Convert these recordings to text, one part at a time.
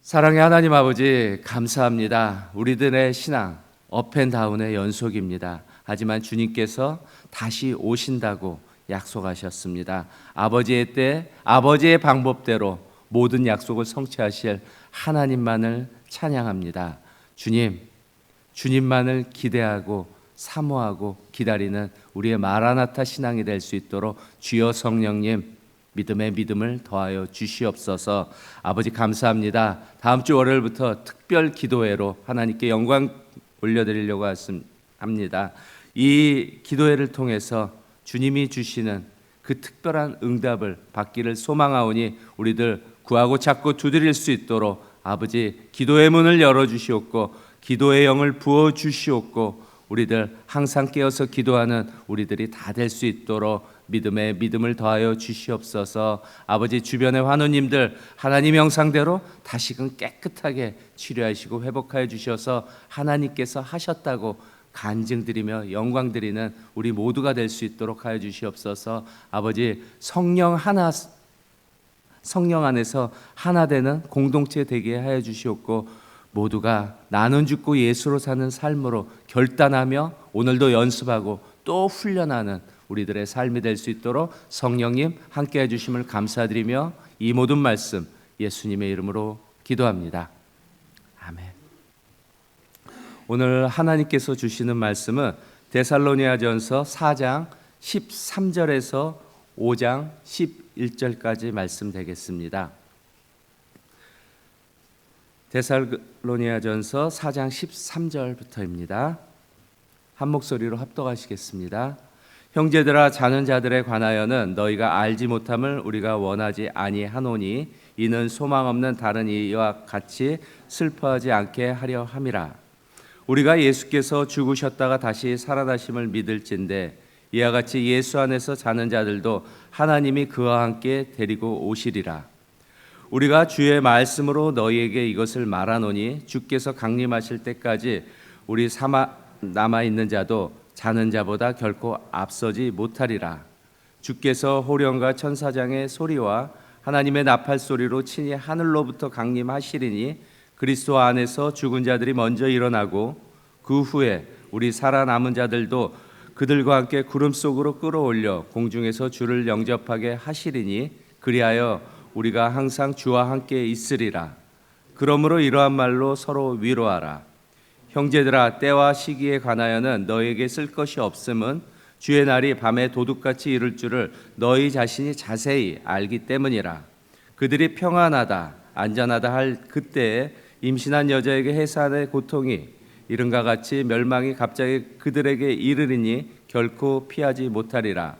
사랑의 하나님 아버지, 감사합니다. 우리들의 신앙 업앤다운의 연속입니다. 하지만 주님께서 다시 오신다고 약속하셨습니다. 아버지의 때, 아버지의 방법대로 모든 약속을 성취하실 하나님만을 찬양합니다. 주님만을 기대하고 사모하고 기다리는 우리의 마라나타 신앙이 될 수 있도록 주여 성령님 믿음의 믿음을 더하여 주시옵소서. 아버지 감사합니다. 다음 주 월요일부터 특별 기도회로 하나님께 영광 올려드리려고 합니다. 이 기도회를 통해서 주님이 주시는 그 특별한 응답을 받기를 소망하오니 우리들 구하고 찾고 두드릴 수 있도록 아버지 기도의 문을 열어주시옵고 기도의 영을 부어주시옵고 우리들 항상 깨어서 기도하는 우리들이 다 될 수 있도록 믿음에 믿음을 더하여 주시옵소서. 아버지 주변의 환우님들 하나님 형상대로 다시금 깨끗하게 치료하시고 회복하여 주셔서 하나님께서 하셨다고 간증드리며 영광드리는 우리 모두가 될 수 있도록 하여 주시옵소서. 아버지 성령 안에서 하나 되는 공동체 되게 하여 주시옵고 모두가 나는 죽고 예수로 사는 삶으로 결단하며 오늘도 연습하고 또 훈련하는 우리들의 삶이 될 수 있도록 성령님 함께 해주심을 감사드리며 이 모든 말씀 예수님의 이름으로 기도합니다. 아멘. 오늘 하나님께서 주시는 말씀은 데살로니가전서 4장 13절에서 5장 11절까지 말씀 되겠습니다. 데살로니가전서 4장 13절부터입니다. 한 목소리로 합독하시겠습니다. 형제들아 자는 자들에 관하여는 너희가 알지 못함을 우리가 원하지 아니하노니 이는 소망 없는 다른 이와 같이 슬퍼하지 않게 하려 함이라. 우리가 예수께서 죽으셨다가 다시 살아나심을 믿을진대 이와 같이 예수 안에서 자는 자들도 하나님이 그와 함께 데리고 오시리라. 우리가 주의 말씀으로 너희에게 이것을 말하노니 주께서 강림하실 때까지 우리 남아있는 자도 자는 자보다 결코 앞서지 못하리라. 주께서 호령과 천사장의 소리와 하나님의 나팔 소리로 친히 하늘로부터 강림하시리니 그리스도 안에서 죽은 자들이 먼저 일어나고 그 후에 우리 살아남은 자들도 그들과 함께 구름 속으로 끌어올려 공중에서 주를 영접하게 하시리니 그리하여 우리가 항상 주와 함께 있으리라. 그러므로 이러한 말로 서로 위로하라. 형제들아 때와 시기에 관하여는 너희에게 쓸 것이 없음은 주의 날이 밤에 도둑같이 이를 줄을 너희 자신이 자세히 알기 때문이라. 그들이 평안하다 안전하다 할 그때에 임신한 여자에게 해산의 고통이 이른과 같이 멸망이 갑자기 그들에게 이르리니 결코 피하지 못하리라.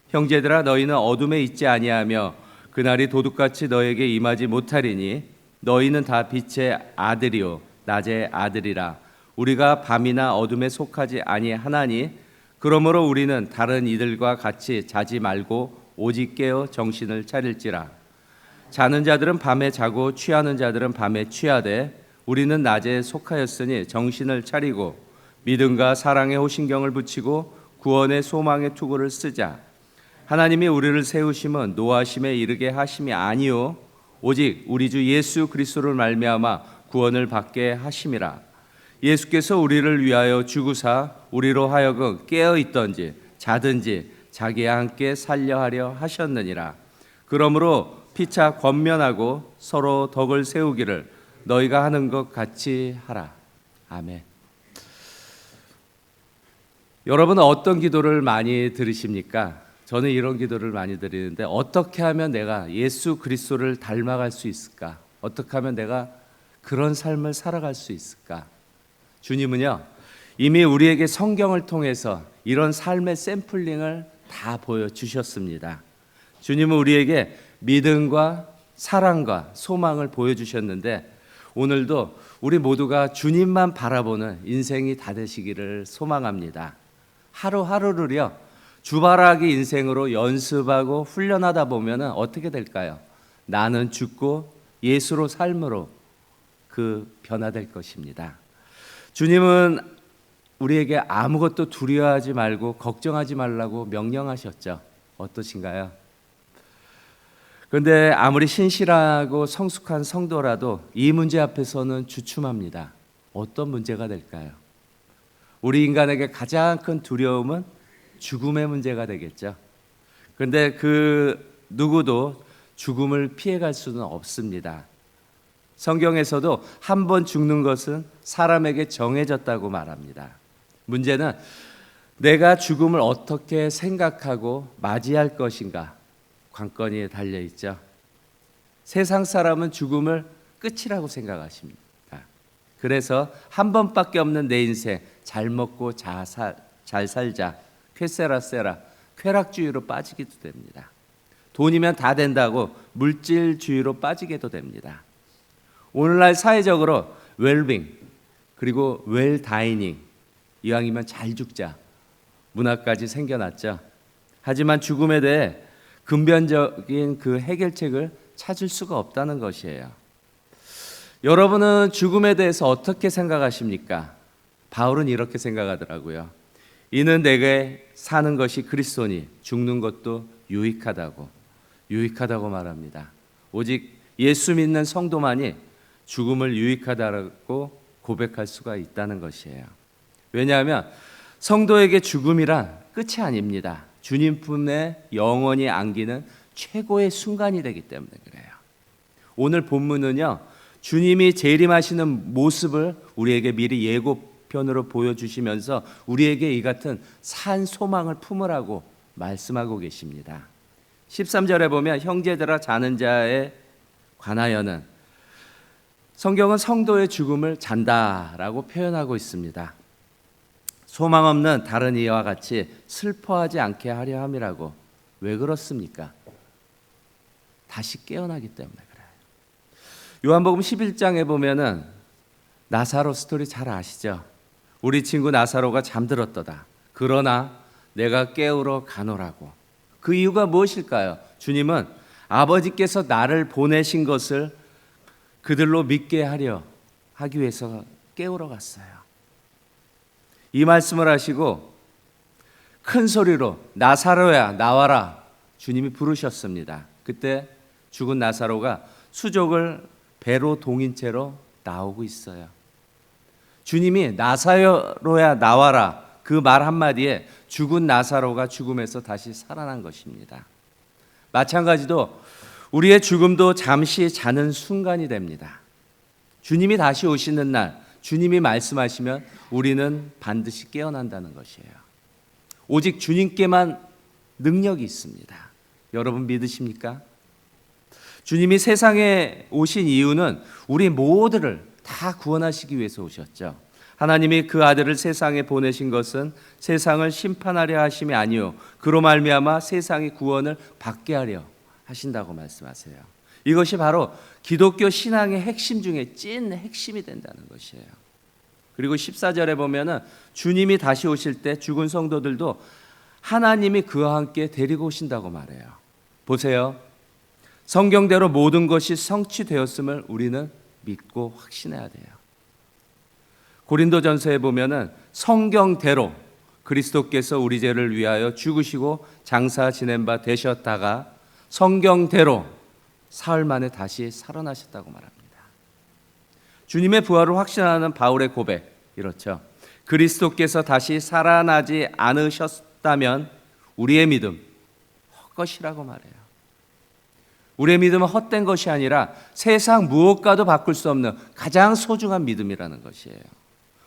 형제들아 너희는 어둠에 있지 아니하며 그날이 도둑같이 너희에게 임하지 못하리니 너희는 다 빛의 아들이요 낮의 아들이라. 우리가 밤이나 어둠에 속하지 아니하나니 그러므로 우리는 다른 이들과 같이 자지 말고 오직 깨어 정신을 차릴지라. 자는 자들은 밤에 자고 취하는 자들은 밤에 취하되 우리는 낮에 속하였으니 정신을 차리고 믿음과 사랑에 호신경을 붙이고 구원의 소망의 투구를 쓰자. 하나님이 우리를 세우심은 노하심에 이르게 하심이 아니요 오직 우리 주 예수 그리스도를 말미암아 구원을 받게 하심이라. 예수께서 우리를 위하여 죽으사 우리로 하여금 깨어 있던지 자든지 자기와 함께 살려 하려 하셨느니라. 그러므로 피차 권면하고 서로 덕을 세우기를 너희가 하는 것 같이 하라. 아멘. 여러분은 어떤 기도를 많이 들으십니까? 저는 이런 기도를 많이 드리는데 어떻게 하면 내가 예수 그리스도를 닮아갈 수 있을까? 어떻게 하면 내가 그런 삶을 살아갈 수 있을까? 주님은요 이미 우리에게 성경을 통해서 이런 삶의 샘플링을 다 보여주셨습니다. 주님은 우리에게 믿음과 사랑과 소망을 보여주셨는데 오늘도 우리 모두가 주님만 바라보는 인생이 다 되시기를 소망합니다. 하루하루를요 주바라기 인생으로 연습하고 훈련하다 보면 어떻게 될까요? 나는 죽고 예수로 삶으로 변화될 것입니다. 주님은 우리에게 아무것도 두려워하지 말고 걱정하지 말라고 명령하셨죠. 어떠신가요? 그런데 아무리 신실하고 성숙한 성도라도 이 문제 앞에서는 주춤합니다. 어떤 문제가 될까요? 우리 인간에게 가장 큰 두려움은 죽음의 문제가 되겠죠. 그런데 그 누구도 죽음을 피해갈 수는 없습니다. 성경에서도 한 번 죽는 것은 사람에게 정해졌다고 말합니다. 문제는 내가 죽음을 어떻게 생각하고 맞이할 것인가 관건이 달려 있죠. 세상 사람은 죽음을 끝이라고 생각하십니다. 그래서 한 번밖에 없는 내 인생 잘 먹고 잘 살자, 쾌세라세라, 쾌락주의로 빠지기도 됩니다. 돈이면 다 된다고 물질주의로 빠지게도 됩니다. 오늘날 사회적으로 웰빙 그리고 웰다이닝, 이왕이면 잘 죽자 문화까지 생겨났죠. 하지만 죽음에 대해 근본적인 그 해결책을 찾을 수가 없다는 것이에요. 여러분은 죽음에 대해서 어떻게 생각하십니까? 바울은 이렇게 생각하더라고요. 이는 내게 사는 것이 그리스도니 죽는 것도 유익하다고 말합니다. 오직 예수 믿는 성도만이 죽음을 유익하다고 고백할 수가 있다는 것이에요. 왜냐하면 성도에게 죽음이란 끝이 아닙니다. 주님 품에 영원히 안기는 최고의 순간이 되기 때문에 그래요. 오늘 본문은요, 주님이 재림하시는 모습을 우리에게 미리 예고편으로 보여주시면서 우리에게 이 같은 산 소망을 품으라고 말씀하고 계십니다. 13절에 보면 형제들아 자는 자에 관하여는, 성경은 성도의 죽음을 잔다라고 표현하고 있습니다. 소망 없는 다른 이와 같이 슬퍼하지 않게 하려 함이라고. 왜 그렇습니까? 다시 깨어나기 때문에 그래요. 요한복음 11장에 보면은 나사로 스토리 잘 아시죠? 우리 친구 나사로가 잠들었도다. 그러나 내가 깨우러 가노라고. 그 이유가 무엇일까요? 주님은 아버지께서 나를 보내신 것을 그들로 믿게 하기 위해서 깨우러 갔어요. 이 말씀을 하시고 큰 소리로 나사로야 나와라 주님이 부르셨습니다. 그때 죽은 나사로가 수족을 배로 동인 채로 나오고 있어요. 주님이 나사로야 나와라 그 말 한마디에 죽은 나사로가 죽음에서 다시 살아난 것입니다. 마찬가지로 우리의 죽음도 잠시 자는 순간이 됩니다. 주님이 다시 오시는 날, 주님이 말씀하시면 우리는 반드시 깨어난다는 것이에요. 오직 주님께만 능력이 있습니다. 여러분 믿으십니까? 주님이 세상에 오신 이유는 우리 모두를 다 구원하시기 위해서 오셨죠. 하나님이 그 아들을 세상에 보내신 것은 세상을 심판하려 하심이 아니요 그로 말미암아 세상이 구원을 받게 하려 하신다고 말씀하세요. 이것이 바로 기독교 신앙의 핵심 중에 찐 핵심이 된다는 것이에요. 그리고 14절에 보면은 주님이 다시 오실 때 죽은 성도들도 하나님이 그와 함께 데리고 오신다고 말해요. 보세요. 성경대로 모든 것이 성취되었음을 우리는 믿고 확신해야 돼요. 고린도전서에 보면은 성경대로 그리스도께서 우리 죄를 위하여 죽으시고 장사 지낸 바 되셨다가 성경대로 사흘 만에 다시 살아나셨다고 말합니다. 주님의 부활을 확신하는 바울의 고백 이렇죠. 그리스도께서 다시 살아나지 않으셨다면 우리의 믿음 헛것이라고 말해요. 우리의 믿음은 헛된 것이 아니라 세상 무엇과도 바꿀 수 없는 가장 소중한 믿음이라는 것이에요.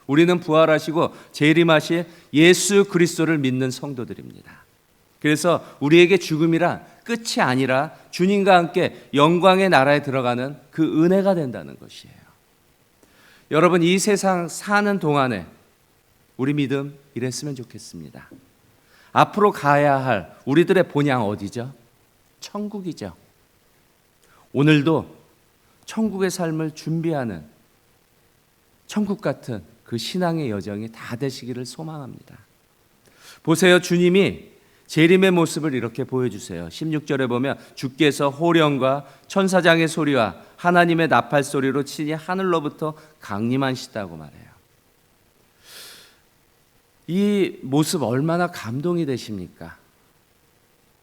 우리는 부활하시고 재림하실 예수 그리스도를 믿는 성도들입니다. 그래서 우리에게 죽음이란 끝이 아니라 주님과 함께 영광의 나라에 들어가는 그 은혜가 된다는 것이에요. 여러분 이 세상 사는 동안에 우리 믿음 이랬으면 좋겠습니다. 앞으로 가야 할 우리들의 본향 어디죠? 천국이죠. 오늘도 천국의 삶을 준비하는 천국 같은 그 신앙의 여정이 다 되시기를 소망합니다. 보세요. 주님이 재림의 모습을 이렇게 보여주세요. 16절에 보면 주께서 호령과 천사장의 소리와 하나님의 나팔 소리로 친히 하늘로부터 강림하시다고 말해요. 이 모습 얼마나 감동이 되십니까?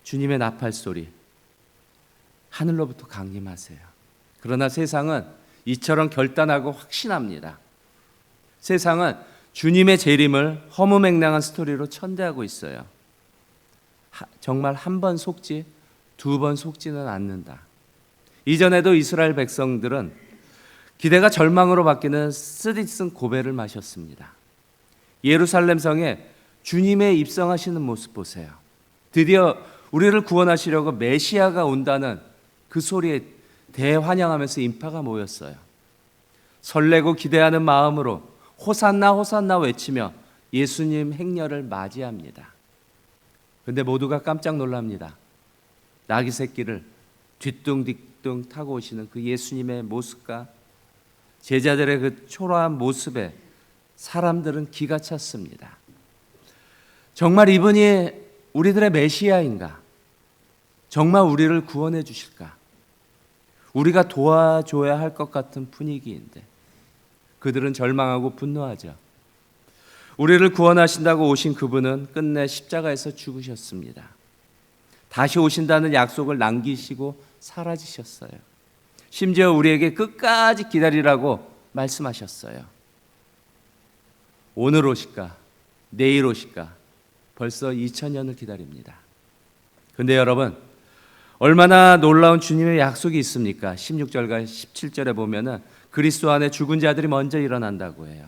주님의 나팔 소리, 하늘로부터 강림하세요. 그러나 세상은 이처럼 결단하고 확신합니다. 세상은 주님의 재림을 허무맹랑한 스토리로 천대하고 있어요. 정말 한 번 속지 두 번 속지는 않는다. 이전에도 이스라엘 백성들은 기대가 절망으로 바뀌는 쓰디쓴 고배를 마셨습니다. 예루살렘 성에 주님의 입성하시는 모습 보세요. 드디어 우리를 구원하시려고 메시아가 온다는 그 소리에 대환영하면서 인파가 모였어요. 설레고 기대하는 마음으로 호산나 호산나 외치며 예수님 행렬을 맞이합니다. 그런데 모두가 깜짝 놀랍니다. 나귀 새끼를 뒤뚱뒤뚱 타고 오시는 그 예수님의 모습과 제자들의 그 초라한 모습에 사람들은 기가 찼습니다. 정말 이분이 우리들의 메시아인가? 정말 우리를 구원해 주실까? 우리가 도와줘야 할 것 같은 분위기인데 그들은 절망하고 분노하죠. 우리를 구원하신다고 오신 그분은 끝내 십자가에서 죽으셨습니다. 다시 오신다는 약속을 남기시고 사라지셨어요. 심지어 우리에게 끝까지 기다리라고 말씀하셨어요. 오늘 오실까? 내일 오실까? 벌써 2000년을 기다립니다. 근데 여러분, 얼마나 놀라운 주님의 약속이 있습니까? 16절과 17절에 보면은 그리스도 안에 죽은 자들이 먼저 일어난다고 해요.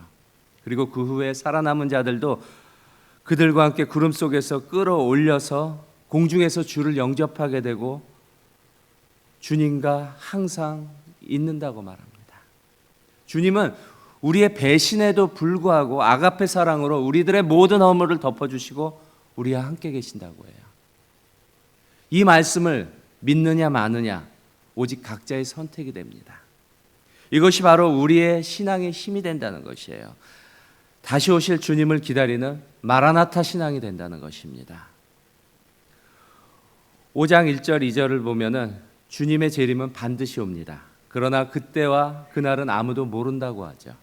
그리고 그 후에 살아남은 자들도 그들과 함께 구름 속에서 끌어올려서 공중에서 주를 영접하게 되고 주님과 항상 있는다고 말합니다. 주님은 우리의 배신에도 불구하고 아가페 사랑으로 우리들의 모든 허물을 덮어주시고 우리와 함께 계신다고 해요. 이 말씀을 믿느냐 마느냐 오직 각자의 선택이 됩니다. 이것이 바로 우리의 신앙의 힘이 된다는 것이에요. 다시 오실 주님을 기다리는 마라나타 신앙이 된다는 것입니다. 5장 1절 2절을 보면은 주님의 재림은 반드시 옵니다. 그러나 그때와 그날은 아무도 모른다고 하죠.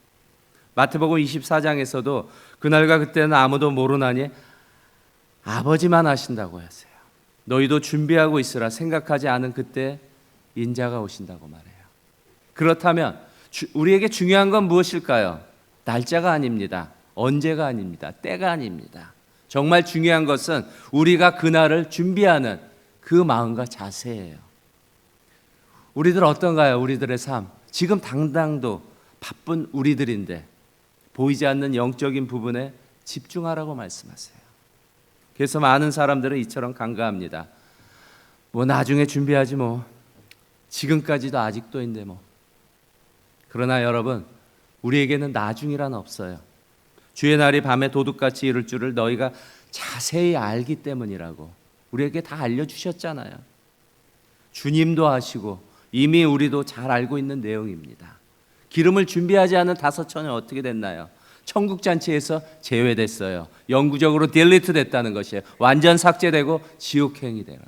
마태복음 24장에서도 그날과 그때는 아무도 모르나니 아버지만 아신다고 하세요. 너희도 준비하고 있으라. 생각하지 않은 그때 인자가 오신다고 말해요. 그렇다면 우리에게 중요한 건 무엇일까요? 날짜가 아닙니다. 언제가 아닙니다. 때가 아닙니다. 정말 중요한 것은 우리가 그날을 준비하는 그 마음과 자세예요. 우리들 어떤가요? 우리들의 삶. 지금 당장도 바쁜 우리들인데 보이지 않는 영적인 부분에 집중하라고 말씀하세요. 그래서 많은 사람들은 이처럼 간과합니다. 뭐 나중에 준비하지 뭐. 지금까지도 아직도인데 뭐. 그러나 여러분, 우리에게는 나중이란 없어요. 주의 날이 밤에 도둑같이 이룰 줄을 너희가 자세히 알기 때문이라고 우리에게 다 알려주셨잖아요. 주님도 아시고 이미 우리도 잘 알고 있는 내용입니다. 기름을 준비하지 않은 다섯 처녀는 어떻게 됐나요? 천국잔치에서 제외됐어요. 영구적으로 딜리트 됐다는 것이에요. 완전 삭제되고 지옥행이 되는.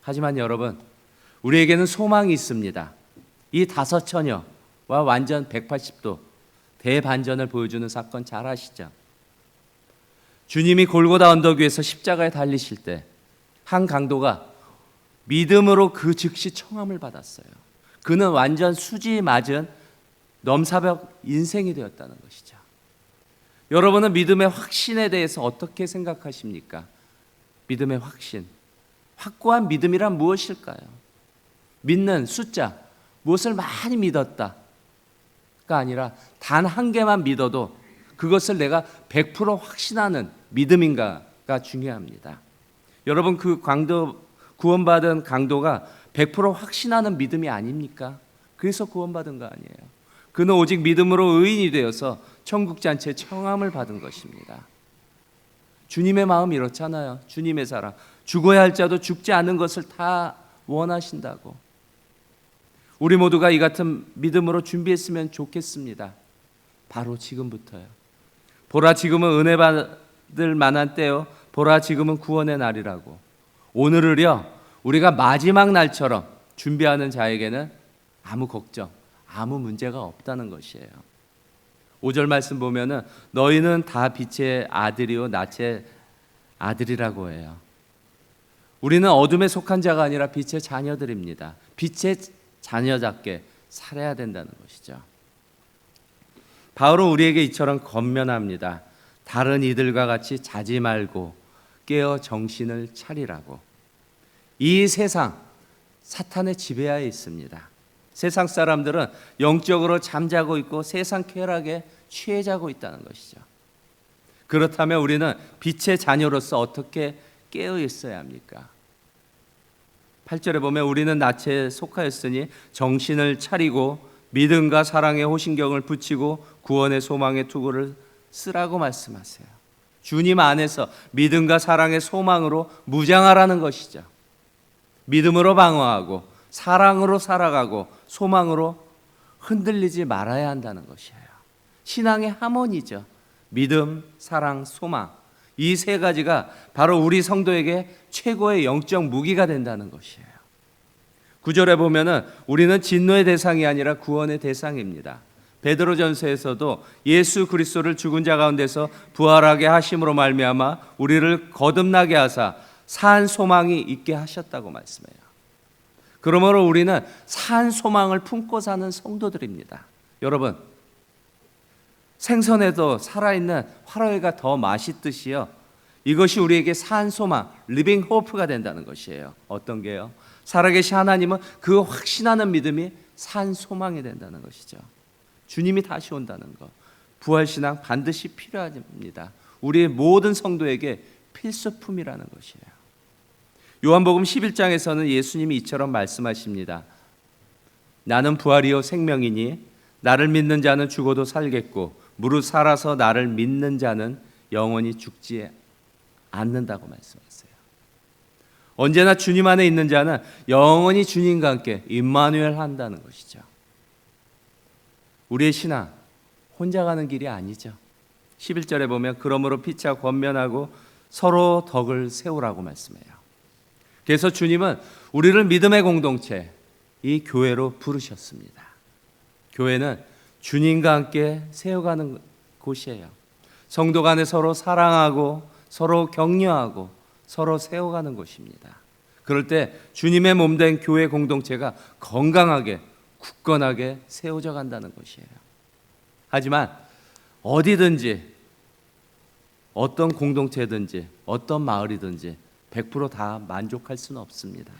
하지만 여러분, 우리에게는 소망이 있습니다. 이 다섯 처녀와 완전 180도 대반전을 보여주는 사건 잘 아시죠? 주님이 골고다 언덕 위에서 십자가에 달리실 때 한 강도가 믿음으로 그 즉시 청함을 받았어요. 그는 완전 수지 맞은 넘사벽 인생이 되었다는 것이죠. 여러분은 믿음의 확신에 대해서 어떻게 생각하십니까? 믿음의 확신, 확고한 믿음이란 무엇일까요? 믿는 숫자, 무엇을 많이 믿었다가 아니라 단 한 개만 믿어도 그것을 내가 100% 확신하는 믿음인가가 중요합니다. 여러분, 그 구원받은 강도가 100% 확신하는 믿음이 아닙니까? 그래서 구원받은 거 아니에요. 그는 오직 믿음으로 의인이 되어서 천국잔치에 청함을 받은 것입니다. 주님의 마음이 이렇잖아요. 주님의 사랑, 죽어야 할 자도 죽지 않은 것을 다 원하신다고. 우리 모두가 이 같은 믿음으로 준비했으면 좋겠습니다. 바로 지금부터요. 보라, 지금은 은혜 받을 만한 때요. 보라, 지금은 구원의 날이라고. 오늘을요, 우리가 마지막 날처럼 준비하는 자에게는 아무 걱정, 아무 문제가 없다는 것이에요. 5절 말씀 보면은 너희는 다 빛의 아들이요 낯의 아들이라고 해요. 우리는 어둠에 속한 자가 아니라 빛의 자녀들입니다. 빛의 자녀답게 살아야 된다는 것이죠. 바울은 우리에게 이처럼 권면합니다. 다른 이들과 같이 자지 말고 깨어 정신을 차리라고. 이 세상 사탄의 지배하에 있습니다. 세상 사람들은 영적으로 잠자고 있고 세상 쾌락에 취해 자고 있다는 것이죠. 그렇다면 우리는 빛의 자녀로서 어떻게 깨어 있어야 합니까? 8절에 보면 우리는 낯에 속하였으니 정신을 차리고 믿음과 사랑의 호신경을 붙이고 구원의 소망의 투구를 쓰라고 말씀하세요. 주님 안에서 믿음과 사랑의 소망으로 무장하라는 것이죠. 믿음으로 방어하고 사랑으로 살아가고 소망으로 흔들리지 말아야 한다는 것이에요. 신앙의 하모니죠. 믿음, 사랑, 소망. 이 세 가지가 바로 우리 성도에게 최고의 영적 무기가 된다는 것이에요. 9절에 보면은 우리는 진노의 대상이 아니라 구원의 대상입니다. 베드로전서에서도 예수 그리스도를 죽은 자 가운데서 부활하게 하심으로 말미암아 우리를 거듭나게 하사 산 소망이 있게 하셨다고 말씀해요. 그러므로 우리는 산 소망을 품고 사는 성도들입니다. 여러분, 생선에도 살아있는 화로회가 더 맛있듯이요, 이것이 우리에게 산 소망, 리빙 호프가 된다는 것이에요. 어떤 게요? 살아계신 하나님은 그 확신하는 믿음이 산 소망이 된다는 것이죠. 주님이 다시 온다는 것, 부활신앙 반드시 필요합니다. 우리의 모든 성도에게 필수품이라는 것이에요. 요한복음 11장에서는 예수님이 이처럼 말씀하십니다. 나는 부활이요 생명이니 나를 믿는 자는 죽어도 살겠고 무릇 살아서 나를 믿는 자는 영원히 죽지 않는다고 말씀하세요. 언제나 주님 안에 있는 자는 영원히 주님과 함께 임마누엘 한다는 것이죠. 우리의 신앙 혼자 가는 길이 아니죠. 11절에 보면 그러므로 피차 권면하고 서로 덕을 세우라고 말씀해요. 그래서 주님은 우리를 믿음의 공동체, 이 교회로 부르셨습니다. 교회는 주님과 함께 세워가는 곳이에요. 성도 간에 서로 사랑하고 서로 격려하고 서로 세워가는 곳입니다. 그럴 때 주님의 몸된 교회 공동체가 건강하게 굳건하게 세워져 간다는 것이에요. 하지만 어디든지 어떤 공동체든지 어떤 마을이든지 100% 만족할 수는 없습니다.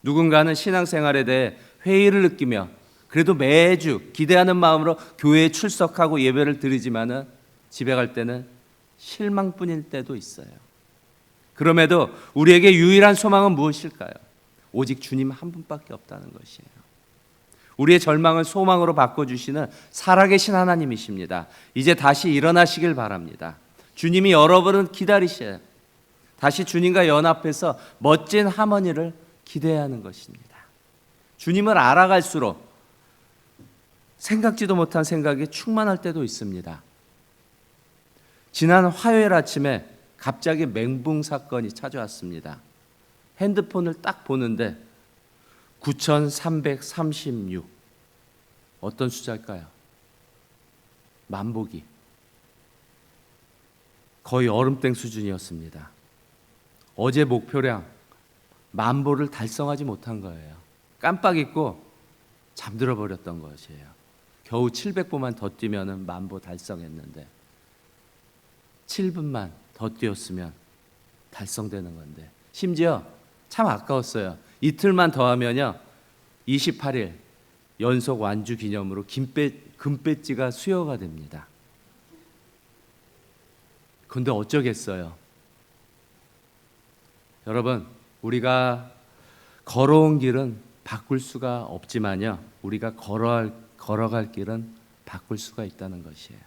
누군가는 신앙생활에 대해 회의를 느끼며 그래도 매주 기대하는 마음으로 교회에 출석하고 예배를 드리지만은 집에 갈 때는 실망뿐일 때도 있어요. 그럼에도 우리에게 유일한 소망은 무엇일까요? 오직 주님 한 분밖에 없다는 것이에요. 우리의 절망을 소망으로 바꿔주시는 살아계신 하나님이십니다. 이제 다시 일어나시길 바랍니다. 주님이 여러분을 기다리셔요. 다시 주님과 연합해서 멋진 하모니를 기대하는 것입니다. 주님을 알아갈수록 생각지도 못한 생각이 충만할 때도 있습니다. 지난 화요일 아침에 갑자기 멘붕 사건이 찾아왔습니다. 핸드폰을 딱 보는데 9,336 어떤 숫자일까요? 만보기. 거의 얼음땡 수준이었습니다. 어제 목표량 만보를 달성하지 못한 거예요. 깜빡 잊고 잠들어 버렸던 것이에요. 겨우 700보만 더 뛰면 만보 달성했는데 7분만 더 뛰었으면 달성되는 건데 심지어 참 아까웠어요. 이틀만 더 하면요 28일 연속 완주 기념으로 금배지가 수여가 됩니다. 근데 어쩌겠어요. 여러분, 우리가 걸어온 길은 바꿀 수가 없지만요, 우리가 걸어갈 길은 바꿀 수가 있다는 것이에요.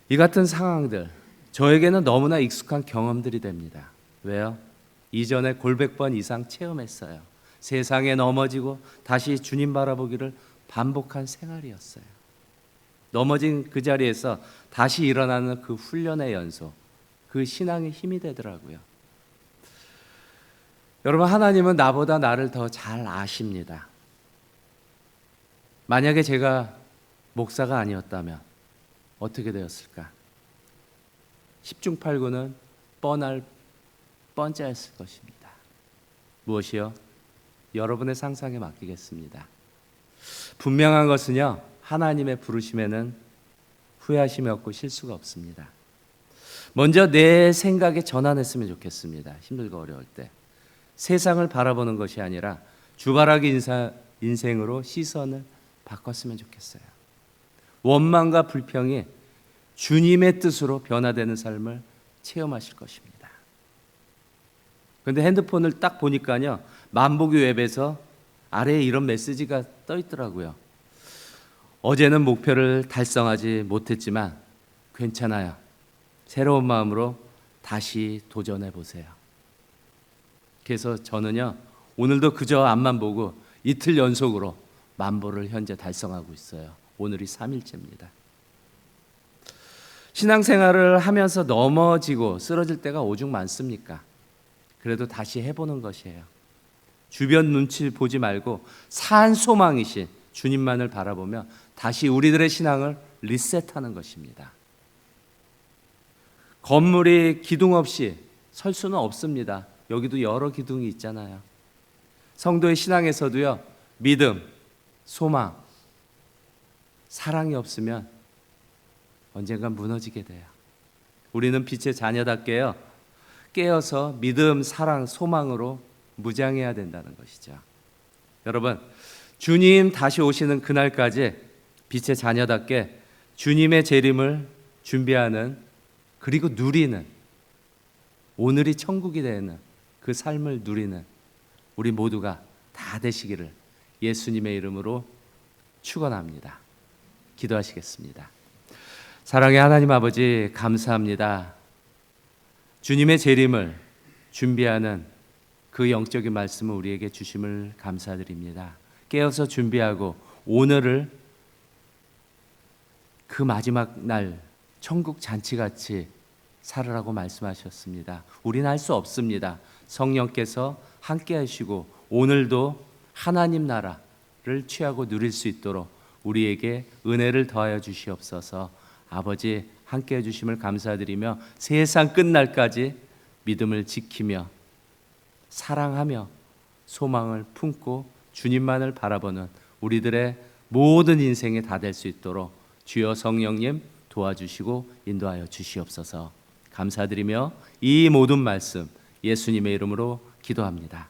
이 같은 상황들, 저에게는 너무나 익숙한 경험들이 됩니다. 왜요? 이전에 골백 번 이상 체험했어요. 세상에 넘어지고 다시 주님 바라보기를 반복한 생활이었어요. 넘어진 그 자리에서 다시 일어나는 그 훈련의 연속, 그 신앙의 힘이 되더라고요. 여러분, 하나님은 나보다 나를 더 잘 아십니다. 만약에 제가 목사가 아니었다면 어떻게 되었을까? 10중 8구는 뻔할 번째였을 것입니다. 무엇이요? 여러분의 상상에 맡기겠습니다. 분명한 것은요, 하나님의 부르심에는 후회하심이 없고 실수가 없습니다. 먼저 내 생각에 전환했으면 좋겠습니다. 힘들고 어려울 때 세상을 바라보는 것이 아니라 주바라기 인생으로 시선을 바꿨으면 좋겠어요. 원망과 불평이 주님의 뜻으로 변화되는 삶을 체험하실 것입니다. 그런데 핸드폰을 딱 보니까요, 만보기 웹에서 아래에 이런 메시지가 떠 있더라고요. 어제는 목표를 달성하지 못했지만 괜찮아요. 새로운 마음으로 다시 도전해 보세요. 그래서 저는요, 오늘도 그저 앞만 보고 이틀 연속으로 만보를 현재 달성하고 있어요. 오늘이 3일째입니다. 신앙생활을 하면서 넘어지고 쓰러질 때가 오죽 많습니까? 그래도 다시 해보는 것이에요. 주변 눈치 보지 말고 산 소망이신 주님만을 바라보며 다시 우리들의 신앙을 리셋하는 것입니다. 건물이 기둥 없이 설 수는 없습니다. 여기도 여러 기둥이 있잖아요. 성도의 신앙에서도요, 믿음, 소망, 사랑이 없으면 언젠간 무너지게 돼요. 우리는 빛의 자녀답게요, 깨어서 믿음, 사랑, 소망으로 무장해야 된다는 것이죠. 여러분, 주님 다시 오시는 그날까지 빛의 자녀답게 주님의 재림을 준비하는, 그리고 누리는, 오늘이 천국이 되는 그 삶을 누리는 우리 모두가 다 되시기를 예수님의 이름으로 축원합니다. 기도하시겠습니다. 사랑의 하나님 아버지, 감사합니다. 주님의 재림을 준비하는 그 영적인 말씀을 우리에게 주심을 감사드립니다. 깨어서 준비하고 오늘을 그 마지막 날 천국 잔치같이 살으라고 말씀하셨습니다. 우리는 할 수 없습니다. 성령께서 함께 하시고 오늘도 하나님 나라를 취하고 누릴 수 있도록 우리에게 은혜를 더하여 주시옵소서. 아버지, 함께 해주심을 감사드리며 세상 끝날까지 믿음을 지키며 사랑하며 소망을 품고 주님만을 바라보는 우리들의 모든 인생이 다 될 수 있도록 주여 성령님 도와주시고 인도하여 주시옵소서. 감사드리며 이 모든 말씀 예수님의 이름으로 기도합니다.